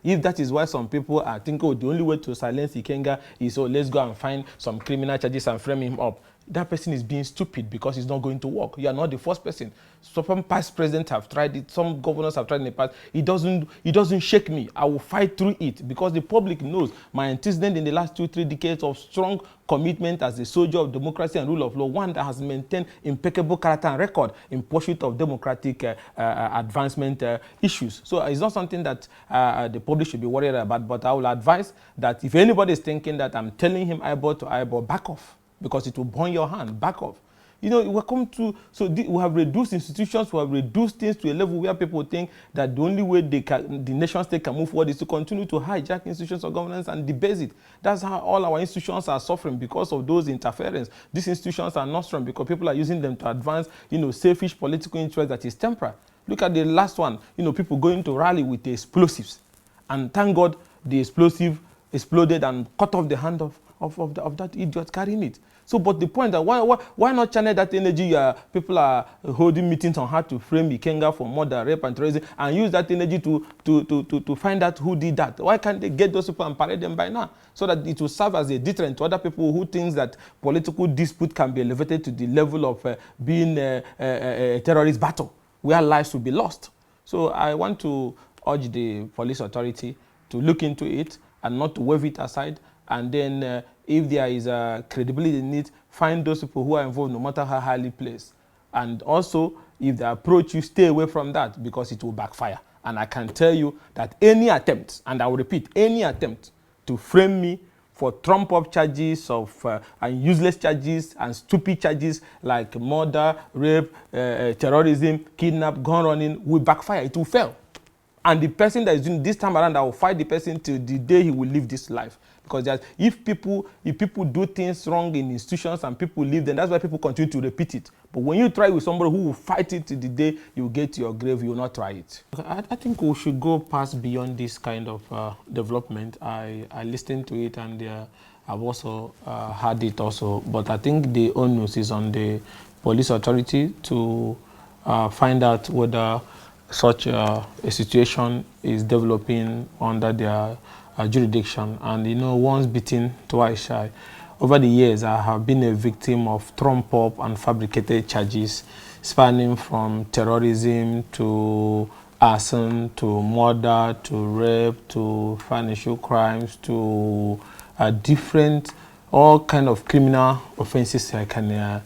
If that is why some people are thinking, oh, the only way to silence Ikenga is, oh, let's go and find some criminal charges and frame him up, that person is being stupid because it's not going to work. You are not the first person. Some past presidents have tried it. Some governors have tried in the past. It doesn't shake me. I will fight through it because the public knows my antecedent in the last 2-3 decades of strong commitment as a soldier of democracy and rule of law, one that has maintained impeccable character and record in pursuit of democratic advancement issues. So it's not something that the public should be worried about, but I will advise that if anybody is thinking that I'm telling him eyeball to eyeball, back off, because it will burn your hand. Back off. You know, we come to, so we have reduced institutions, we have reduced things to a level where people think that the only way the nation state can move forward is to continue to hijack institutions of governance and debase it. That's how all our institutions are suffering because of those interference. These institutions are not strong because people are using them to advance, you know, selfish political interest that is temporary. Look at the last one, you know, people going to rally with the explosives. And thank God the explosive exploded and cut off the hand of that idiot carrying it. So, but the point that why not channel that energy? People are holding meetings on how to frame Ikenga for murder, rape, and terrorism, and use that energy to find out who did that. Why can't they get those people and parade them by now, so that it will serve as a deterrent to other people who think that political dispute can be elevated to the level of being a terrorist battle where lives will be lost. So, I want to urge the police authority to look into it and not to wave it aside. And then if there is a credibility in it, find those people who are involved, no matter how highly placed. And also, if they approach you, stay away from that because it will backfire. And I can tell you that any attempt, and I will repeat, any attempt to frame me for trump-up charges of and useless charges and stupid charges like murder, rape, terrorism, kidnap, gun running will backfire. It will fail. And the person that is doing this time around, I will fight the person till the day he will leave this life. Because if people do things wrong in institutions and people leave, then that's why people continue to repeat it. But when you try with somebody who will fight it till the day you get to your grave, you will not try it. I think we should go past beyond this kind of development. I listened to it and I've also heard it also. But I think the onus is on the police authority to find out whether such a situation is developing under their jurisdiction. And you know, once bitten, twice shy. Over the years, I have been a victim of trump-up and fabricated charges spanning from terrorism to arson to murder to rape to financial crimes to different, all kind of criminal offenses I can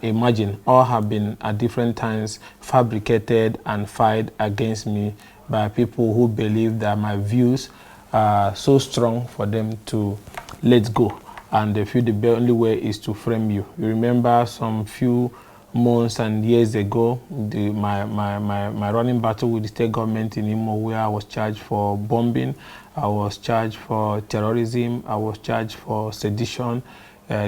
imagine. All have been at different times fabricated and filed against me by people who believe that my views are so strong for them to let go, and they feel the only way is to frame you. You remember some few months and years ago, my running battle with the state government in Imo, where I was charged for bombing, I was charged for terrorism, I was charged for sedition,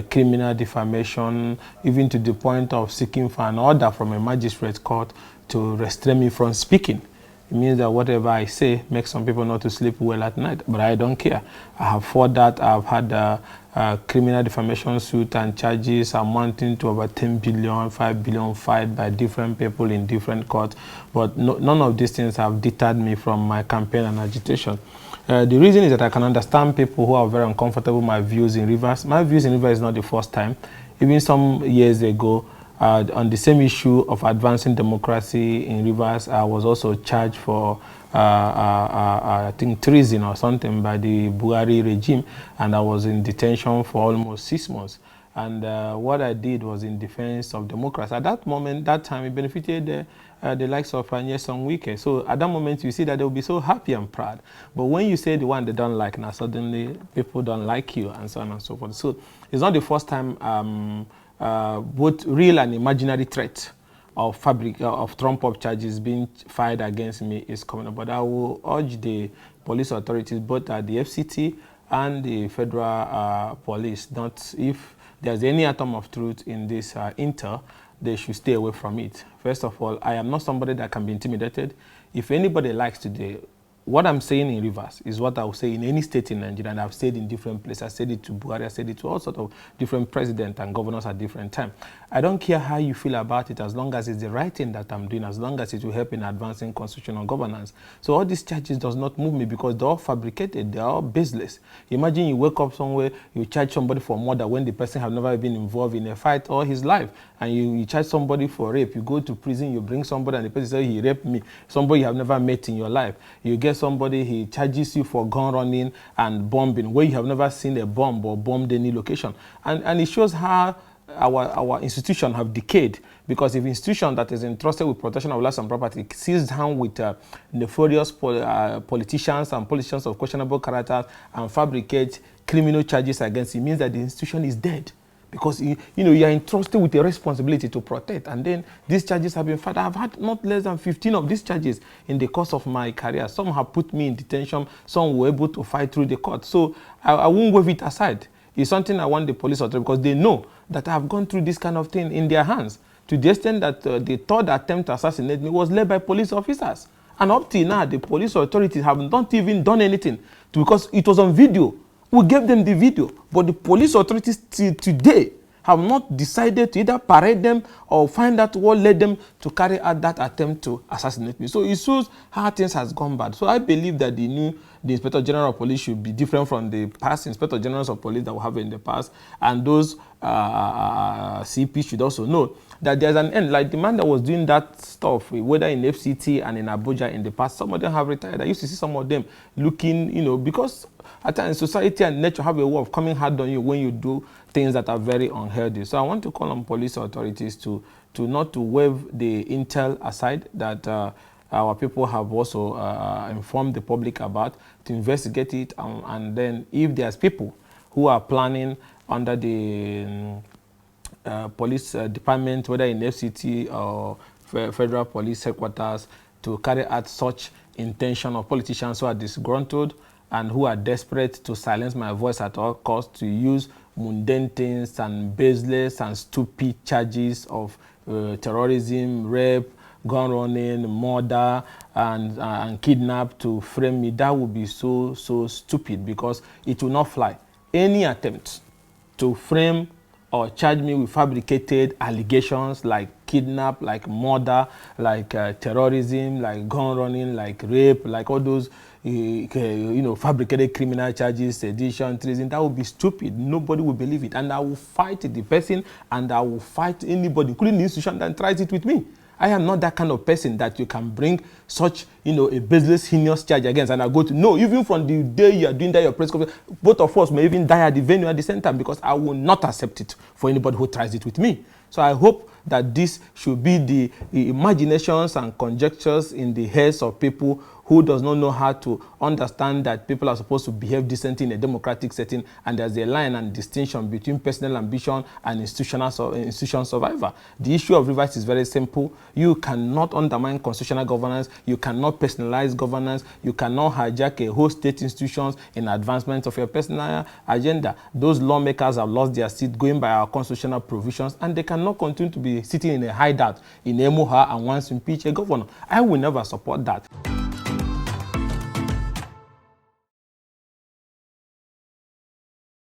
criminal defamation, even to the point of seeking for an order from a magistrate court to restrain me from speaking. It means that whatever I say makes some people not to sleep well at night, but I don't care. I have fought that. I've had a criminal defamation suit and charges amounting to over 10 billion, 5 billion filed by different people in different courts, but none of these things have deterred me from my campaign and agitation. The reason is that I can understand people who are very uncomfortable with my views in Rivers. My views in Rivers is not the first time. Even some years ago, on the same issue of advancing democracy in Rivers, I was also charged for, I think, treason or something by the Buhari regime, and I was in detention for almost 6 months. And what I did was in defense of democracy. At that moment, that time, it benefited the likes of SYMFONI. So at that moment, you see that they'll be so happy and proud. But when you say the one they don't like, now suddenly people don't like you, and so on and so forth. So it's not the first time both real and imaginary threat of trump-up charges being filed against me is coming up. But I will urge the police authorities, both at the FCT and the federal police, not if there's any atom of truth in this intel, they should stay away from it. First of all, I am not somebody that can be intimidated. If anybody likes today, what I'm saying in Rivers is what I would say in any state in Nigeria, and I've said in different places. I said it to Buhari, I said it to all sorts of different presidents and governors at different times. I don't care how you feel about it, as long as it's the right thing that I'm doing, as long as it will help in advancing constitutional governance. So all these charges does not move me, because they're all fabricated, they're all baseless. Imagine you wake up somewhere, you charge somebody for murder when the person have never been involved in a fight all his life, and you charge somebody for rape. You go to prison, you bring somebody and the person says he raped me, somebody you have never met in your life. You get somebody, he charges you for gun running and bombing, where you have never seen a bomb or bombed any location. And it shows how our institutions have decayed, because if institution that is entrusted with protection of life and property sits down with nefarious politicians and politicians of questionable character and fabricate criminal charges against it, means that the institution is dead. Because you are entrusted with a responsibility to protect, and then these charges have been filed. I've had not less than 15 of these charges in the course of my career. Some have put me in detention, some were able to fight through the court. So I won't wave it aside. It's something I want the police authority, because they know that I've gone through this kind of thing in their hands, to the extent that the third attempt to assassinate me was led by police officers. And up till now, the police authorities have not even done anything, because it was on video. We gave them the video, but the police authorities today have not decided to either parade them or find out what led them to carry out that attempt to assassinate me. So it shows how things has gone bad. So I believe that the Inspector General of Police should be different from the past Inspector Generals of Police that we have in the past, and those CP should also know that there's an end. Like the man that was doing that stuff, whether in FCT and in Abuja in the past, some of them have retired. I used to see some of them looking, because at times society and nature have a way of coming hard on you when you do things that are very unhealthy. So I want to call on police authorities to not to wave the intel aside that our people have also informed the public about, to investigate it, and then if there's people who are planning under the police department, whether in FCT or federal police headquarters, to carry out such intention of politicians who are disgruntled and who are desperate to silence my voice at all costs, to use mundane things and baseless and stupid charges of terrorism, rape, gun running, murder, and kidnap to frame me. That would be so stupid, because it will not fly. Any attempt to frame or charge me with fabricated allegations like kidnap, like murder, like terrorism, like gun running, like rape, like all those fabricated criminal charges, sedition, treason, that would be stupid. Nobody will believe it. And I will fight the person, and I will fight anybody, including the institution that tries it with me. I am not that kind of person that you can bring such, a baseless, heinous charge against, and I go to, no, even from the day you are doing that, your press conference, both of us may even die at the venue at the same time, because I will not accept it for anybody who tries it with me. So I hope that this should be the imaginations and conjectures in the heads of people who does not know how to understand that people are supposed to behave decently in a democratic setting, and there's a line and distinction between personal ambition and institution survival. The issue of Rivers is very simple. You cannot undermine constitutional governance, you cannot personalize governance, you cannot hijack a whole state institutions in advancement of your personal agenda. Those lawmakers have lost their seat going by our constitutional provisions, and they cannot continue to be sitting in a hideout in Emoha and once impeach a governor. I will never support that.